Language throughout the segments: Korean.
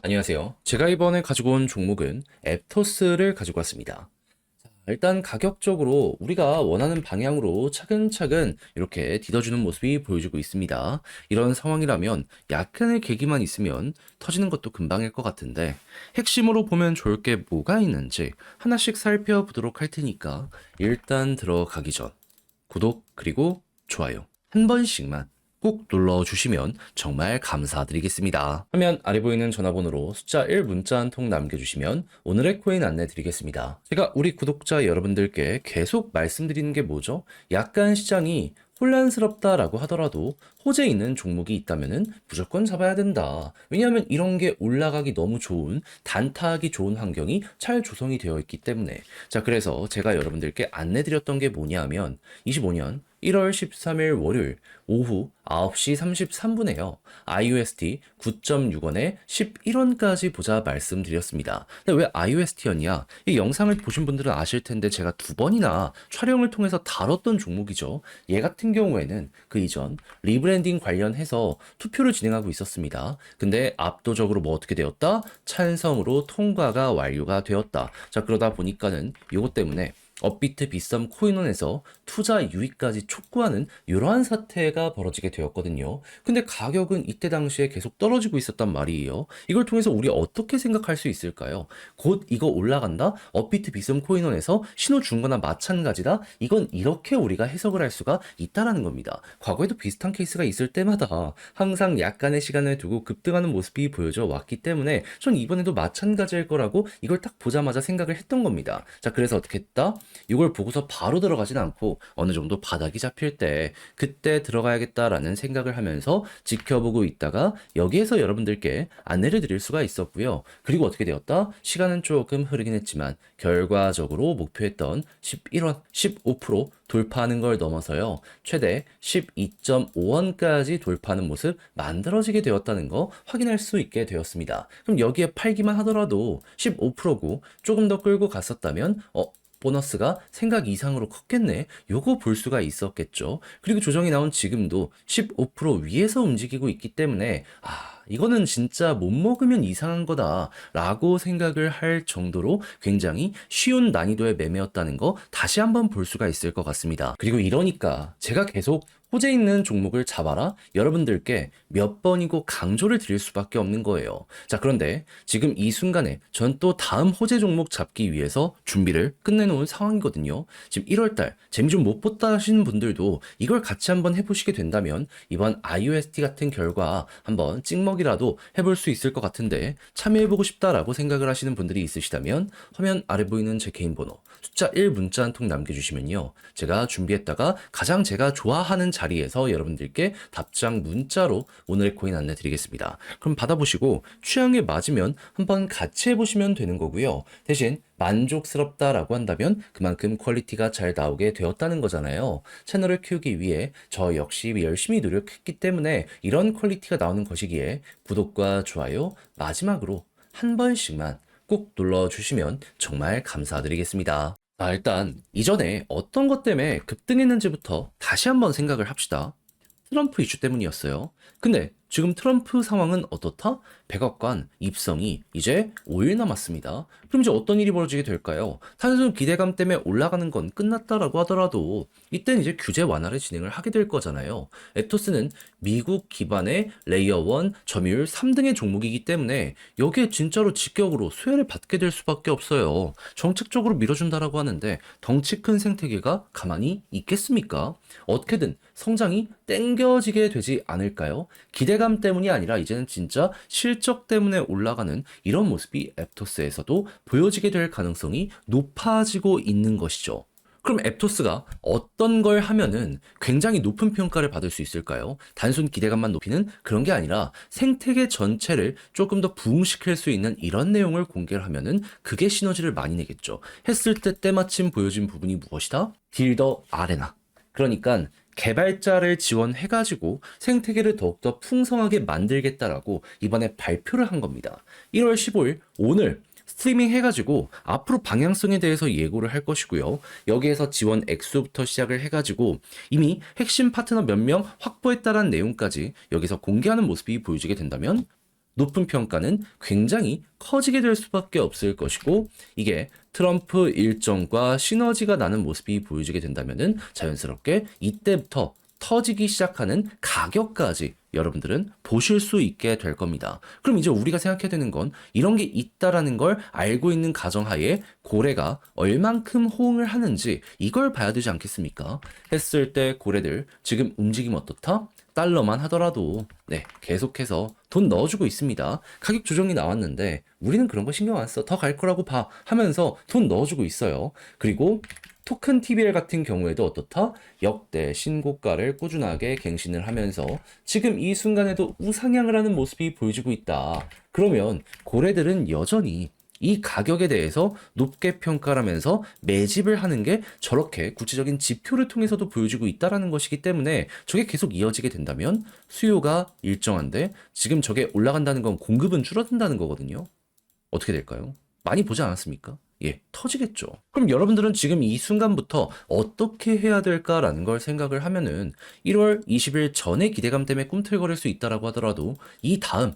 안녕하세요. 제가 이번에 가지고 온 종목은 앱토스를 가지고 왔습니다. 일단 가격적으로 우리가 원하는 방향으로 차근차근 이렇게 뒤져주는 모습이 보여주고 있습니다. 이런 상황이라면 약간의 계기만 있으면 터지는 것도 금방일 것 같은데 핵심으로 보면 좋을 게 뭐가 있는지 하나씩 살펴보도록 할 테니까 일단 들어가기 전 구독 그리고 좋아요 한 번씩만 꼭 눌러주시면 정말 감사드리겠습니다. 화면 아래 보이는 전화번호로 숫자 1 문자 한 통 남겨주시면 오늘의 코인 안내 드리겠습니다. 제가 우리 구독자 여러분들께 계속 말씀드리는 게 뭐죠? 약간 시장이 혼란스럽다라고 하더라도 호재 있는 종목이 있다면 무조건 잡아야 된다. 왜냐하면 이런 게 올라가기 너무 좋은, 단타하기 좋은 환경이 잘 조성이 되어 있기 때문에. 자, 그래서 제가 여러분들께 안내드렸던 게 뭐냐면 25년 1월 13일 월요일 오후 9시 33분에요. IUST 9.6원에 11원까지 보자 말씀드렸습니다. 근데 왜 IUST였냐? 이 영상을 보신 분들은 아실 텐데 제가 두 번이나 촬영을 통해서 다뤘던 종목이죠. 얘 같은 경우에는 그 이전 리브랜딩 관련해서 투표를 진행하고 있었습니다. 근데 압도적으로 뭐 어떻게 되었다? 찬성으로 통과가 완료가 되었다. 자, 그러다 보니까는 이것 때문에 업비트 빗썸 코인원에서 투자 유입까지 촉구하는 이러한 사태가 벌어지게 되었거든요. 근데 가격은 이때 당시에 계속 떨어지고 있었단 말이에요. 이걸 통해서 우리 어떻게 생각할 수 있을까요? 곧 이거 올라간다? 업비트 빗썸 코인원에서 신호 준 거나 마찬가지다? 이건 이렇게 우리가 해석을 할 수가 있다라는 겁니다. 과거에도 비슷한 케이스가 있을 때마다 항상 약간의 시간을 두고 급등하는 모습이 보여져 왔기 때문에 전 이번에도 마찬가지일 거라고 이걸 딱 보자마자 생각을 했던 겁니다. 자, 그래서 어떻게 했다? 이걸 보고서 바로 들어가진 않고 어느 정도 바닥이 잡힐 때 그때 들어가야겠다라는 생각을 하면서 지켜보고 있다가 여기에서 여러분들께 안내를 드릴 수가 있었고요. 그리고 어떻게 되었다? 시간은 조금 흐르긴 했지만 결과적으로 목표했던 11원, 15% 돌파하는 걸 넘어서요. 최대 12.5원까지 돌파하는 모습 만들어지게 되었다는 거 확인할 수 있게 되었습니다. 그럼 여기에 팔기만 하더라도 15%고 조금 더 끌고 갔었다면 보너스가 생각 이상으로 컸겠네. 요거 볼 수가 있었겠죠. 그리고 조정이 나온 지금도 15% 위에서 움직이고 있기 때문에 이거는 진짜 못 먹으면 이상한 거다라고 생각을 할 정도로 굉장히 쉬운 난이도의 매매였다는 거 다시 한번 볼 수가 있을 것 같습니다. 그리고 이러니까 제가 계속 호재 있는 종목을 잡아라 여러분들께 몇 번이고 강조를 드릴 수밖에 없는 거예요. 자, 그런데 지금 이 순간에 전 또 다음 호재 종목 잡기 위해서 준비를 끝내놓은 상황이거든요. 지금 1월달 재미 좀 못 봤다 하시는 분들도 이걸 같이 한번 해보시게 된다면 이번 IUST 같은 결과 한번 찍먹이라도 해볼 수 있을 것 같은데 참여해보고 싶다라고 생각을 하시는 분들이 있으시다면 화면 아래 보이는 제 개인 번호 숫자 1 문자 한 통 남겨주시면요. 제가 준비했다가 가장 제가 좋아하는 자리에서 여러분들께 답장 문자로 오늘의 코인 안내 드리겠습니다. 그럼 받아보시고 취향에 맞으면 한번 같이 해보시면 되는 거고요. 대신 만족스럽다라고 한다면 그만큼 퀄리티가 잘 나오게 되었다는 거잖아요. 채널을 키우기 위해 저 역시 열심히 노력했기 때문에 이런 퀄리티가 나오는 것이기에 구독과 좋아요 마지막으로 한 번씩만 꼭 눌러주시면 정말 감사드리겠습니다. 일단 이전에 어떤 것 때문에 급등했는지부터 다시 한번 생각을 합시다. 트럼프 이슈 때문이었어요. 근데 지금 트럼프 상황은 어떻다? 백악관 입성이 이제 5일 남았습니다. 그럼 이제 어떤 일이 벌어지게 될까요? 단순 기대감 때문에 올라가는 건 끝났다라고 하더라도 이때는 이제 규제 완화를 진행을 하게 될 거잖아요. 에토스는 미국 기반의 레이어 1 점유율 3등의 종목이기 때문에 여기에 진짜로 직격으로 수혜를 받게 될 수밖에 없어요. 정책적으로 밀어준다라고 하는데 덩치 큰 생태계가 가만히 있겠습니까? 어떻게든 성장이 땡겨지게 되지 않을까요? 기대감 때문이 아니라 이제는 진짜 실적 때문에 올라가는 이런 모습이 앱토스에서도 보여지게 될 가능성이 높아지고 있는 것이죠. 그럼 앱토스가 어떤 걸 하면은 굉장히 높은 평가를 받을 수 있을까요? 단순 기대감만 높이는 그런 게 아니라 생태계 전체를 조금 더 부흥시킬 수 있는 이런 내용을 공개를 하면은 그게 시너지를 많이 내겠죠. 했을 때 때마침 보여진 부분이 무엇이다? 딜더 아레나. 그러니까 개발자를 지원해가지고 생태계를 더욱더 풍성하게 만들겠다라고 이번에 발표를 한 겁니다. 1월 15일 오늘 스트리밍 해가지고 앞으로 방향성에 대해서 예고를 할 것이고요. 여기에서 지원 액수부터 시작을 해가지고 이미 핵심 파트너 몇 명 확보했다라는 내용까지 여기서 공개하는 모습이 보여지게 된다면 높은 평가는 굉장히 커지게 될 수밖에 없을 것이고, 이게 트럼프 일정과 시너지가 나는 모습이 보여지게 된다면은 자연스럽게 이때부터 터지기 시작하는 가격까지 여러분들은 보실 수 있게 될 겁니다. 그럼 이제 우리가 생각해야 되는 건 이런 게 있다라는 걸 알고 있는 가정하에 고래가 얼만큼 호응을 하는지 이걸 봐야 되지 않겠습니까? 했을 때 고래들 지금 움직임 어떻다? 달러만 하더라도 네, 계속해서 돈 넣어주고 있습니다. 가격 조정이 나왔는데 우리는 그런 거 신경 안 써. 더 갈 거라고 봐 하면서 돈 넣어주고 있어요. 그리고 토큰 TBL 같은 경우에도 어떻다? 역대 신고가를 꾸준하게 갱신을 하면서 지금 이 순간에도 우상향을 하는 모습이 보여지고 있다. 그러면 고래들은 여전히 이 가격에 대해서 높게 평가를 하면서 매집을 하는 게 저렇게 구체적인 지표를 통해서도 보여지고 있다라는 것이기 때문에 저게 계속 이어지게 된다면 수요가 일정한데 지금 저게 올라간다는 건 공급은 줄어든다는 거거든요. 어떻게 될까요? 많이 보지 않았습니까? 예, 터지겠죠. 그럼 여러분들은 지금 이 순간부터 어떻게 해야 될까라는 걸 생각을 하면은 1월 20일 전에 기대감 때문에 꿈틀거릴 수 있다라고 하더라도 이 다음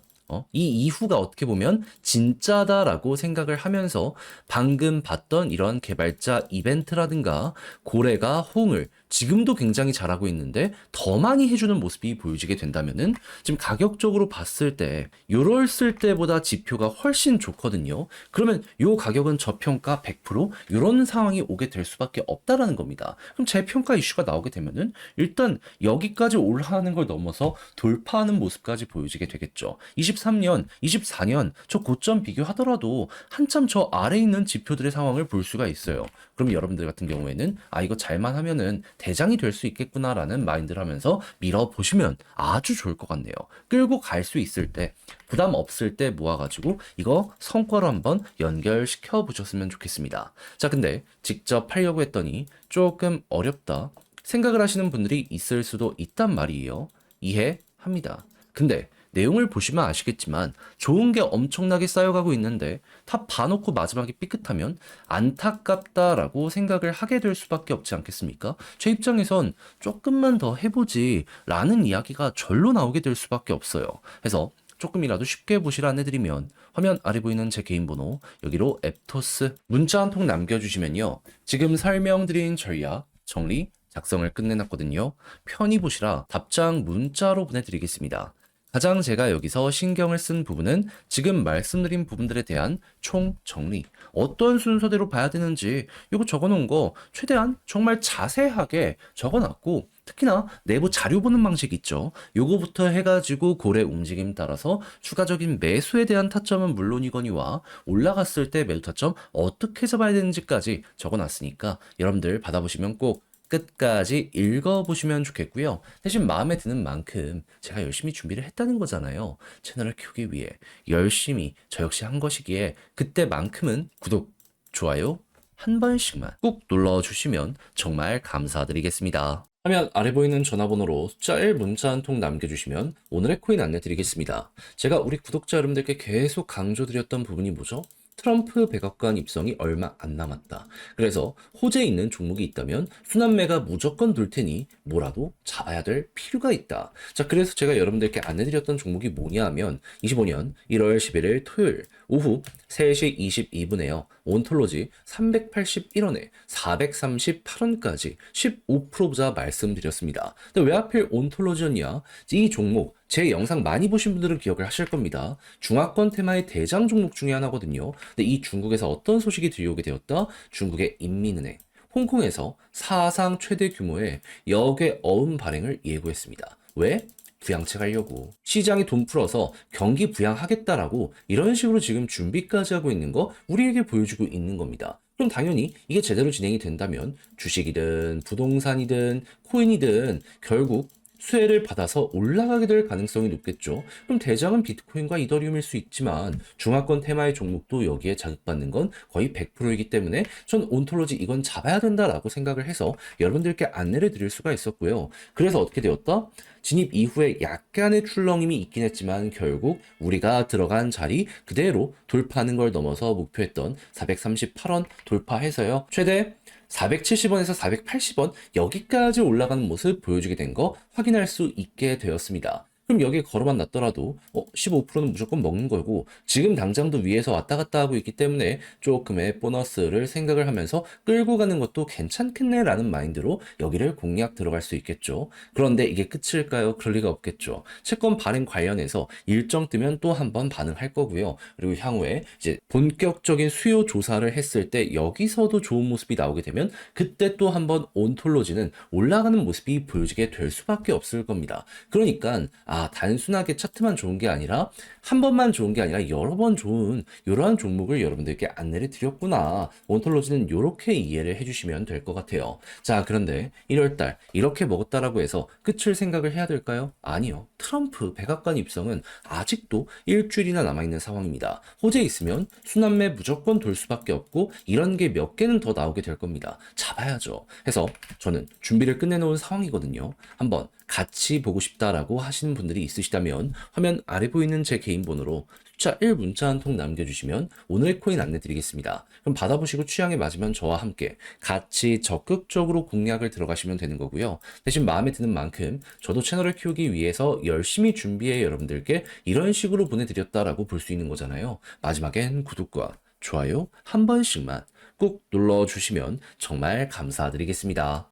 이 이후가 어떻게 보면 진짜다라고 생각을 하면서 방금 봤던 이런 개발자 이벤트라든가 고래가 호응을 지금도 굉장히 잘하고 있는데 더 많이 해주는 모습이 보여지게 된다면은 지금 가격적으로 봤을 때 요랬을 때보다 지표가 훨씬 좋거든요. 그러면 요 가격은 저평가 100% 이런 상황이 오게 될 수밖에 없다라는 겁니다. 그럼 재평가 이슈가 나오게 되면은 일단 여기까지 올라가는 걸 넘어서 돌파하는 모습까지 보여지게 되겠죠. 23년, 24년 저 고점 비교하더라도 한참 저 아래에 있는 지표들의 상황을 볼 수가 있어요. 그럼 여러분들 같은 경우에는 아 이거 잘만 하면은 대장이 될 수 있겠구나라는 마인드를 하면서 밀어보시면 아주 좋을 것 같네요. 끌고 갈 수 있을 때 부담 없을 때 모아가지고 이거 성과로 한번 연결시켜 보셨으면 좋겠습니다. 자, 근데 직접 하려고 했더니 조금 어렵다 생각을 하시는 분들이 있을 수도 있단 말이에요. 이해합니다. 근데 내용을 보시면 아시겠지만 좋은 게 엄청나게 쌓여가고 있는데 다 봐놓고 마지막에 삐끗하면 안타깝다라고 생각을 하게 될 수밖에 없지 않겠습니까? 제 입장에선 조금만 더 해보지 라는 이야기가 절로 나오게 될 수밖에 없어요. 그래서 조금이라도 쉽게 보시라 안내드리면 화면 아래 보이는 제 개인 번호 여기로 앱토스 문자 한 통 남겨주시면요. 지금 설명드린 전략 정리 작성을 끝내놨거든요. 편히 보시라 답장 문자로 보내드리겠습니다. 가장 제가 여기서 신경을 쓴 부분은 지금 말씀드린 부분들에 대한 총 정리. 어떤 순서대로 봐야 되는지 이거 적어놓은 거 최대한 정말 자세하게 적어놨고 특히나 내부 자료 보는 방식 있죠. 요거부터 해가지고 고래 움직임 따라서 추가적인 매수에 대한 타점은 물론이거니와 올라갔을 때 매도 타점 어떻게 잡아야 되는지까지 적어놨으니까 여러분들 받아보시면 꼭 끝까지 읽어보시면 좋겠고요. 대신 마음에 드는 만큼 제가 열심히 준비를 했다는 거잖아요. 채널을 키우기 위해 열심히 저 역시 한 것이기에 그때만큼은 구독, 좋아요 한 번씩만 꼭 눌러주시면 정말 감사드리겠습니다. 화면 아래 보이는 전화번호로 숫자 1 문자 한 통 남겨주시면 오늘의 코인 안내드리겠습니다. 제가 우리 구독자 여러분들께 계속 강조드렸던 부분이 뭐죠? 트럼프 백악관 입성이 얼마 안 남았다. 그래서 호재에 있는 종목이 있다면 순환매가 무조건 돌 테니 뭐라도 잡아야 될 필요가 있다. 자, 그래서 제가 여러분들께 안내드렸던 종목이 뭐냐 하면 25년 1월 11일 토요일 오후 3시 22분에요. 온톨로지 381원에 438원까지 15%보자 말씀드렸습니다. 근데 왜 하필 온톨로지였냐? 이 종목 제 영상 많이 보신 분들은 기억을 하실 겁니다. 중화권 테마의 대장 종목 중에 하나거든요. 근데 이 중국에서 어떤 소식이 들려오게 되었다? 중국의 인민은행, 홍콩에서 사상 최대 규모의 역외 어음 발행을 예고했습니다. 왜? 부양책 하려고. 시장이 돈 풀어서 경기 부양하겠다라고 이런 식으로 지금 준비까지 하고 있는 거 우리에게 보여주고 있는 겁니다. 그럼 당연히 이게 제대로 진행이 된다면 주식이든 부동산이든 코인이든 결국 수혜를 받아서 올라가게 될 가능성이 높겠죠. 그럼 대장은 비트코인과 이더리움일 수 있지만 중화권 테마의 종목도 여기에 자극받는 건 거의 100%이기 때문에 전 온톨로지 이건 잡아야 된다라고 생각을 해서 여러분들께 안내를 드릴 수가 있었고요. 그래서 어떻게 되었다? 진입 이후에 약간의 출렁임이 있긴 했지만 결국 우리가 들어간 자리 그대로 돌파하는 걸 넘어서 목표했던 438원 돌파해서요. 최대 470원에서 480원 여기까지 올라가는 모습 보여주게 된 거 확인할 수 있게 되었습니다. 그럼 여기에 걸어만 놨더라도 15%는 무조건 먹는 거고 지금 당장도 위에서 왔다 갔다 하고 있기 때문에 조금의 보너스를 생각을 하면서 끌고 가는 것도 괜찮겠네라는 마인드로 여기를 공략 들어갈 수 있겠죠. 그런데 이게 끝일까요? 그럴 리가 없겠죠. 채권 발행 관련해서 일정 뜨면 또 한 번 반응할 거고요. 그리고 향후에 이제 본격적인 수요 조사를 했을 때 여기서도 좋은 모습이 나오게 되면 그때 또 한 번 온톨로지는 올라가는 모습이 보여지게 될 수밖에 없을 겁니다. 그러니까 단순하게 차트만 좋은 게 아니라 한 번만 좋은 게 아니라 여러 번 좋은 이러한 종목을 여러분들께 안내를 드렸구나. 온톨로지는 이렇게 이해를 해주시면 될 것 같아요. 자, 그런데 1월달 이렇게 먹었다라고 해서 끝을 생각을 해야 될까요? 아니요. 트럼프 백악관 입성은 아직도 일주일이나 남아있는 상황입니다. 호재 있으면 순환매 무조건 돌 수밖에 없고 이런 게 몇 개는 더 나오게 될 겁니다. 잡아야죠. 해서 저는 준비를 끝내놓은 상황이거든요. 한번 같이 보고 싶다라고 하시는 분들이 있으시다면 화면 아래 보이는 제 개인 번호로 숫자 1 문자 한 통 남겨주시면 오늘의 코인 안내 드리겠습니다. 그럼 받아보시고 취향에 맞으면 저와 함께 같이 적극적으로 공략을 들어가시면 되는 거고요. 대신 마음에 드는 만큼 저도 채널을 키우기 위해서 열심히 준비해 여러분들께 이런 식으로 보내드렸다라고 볼 수 있는 거잖아요. 마지막엔 구독과 좋아요 한 번씩만 꼭 눌러주시면 정말 감사드리겠습니다.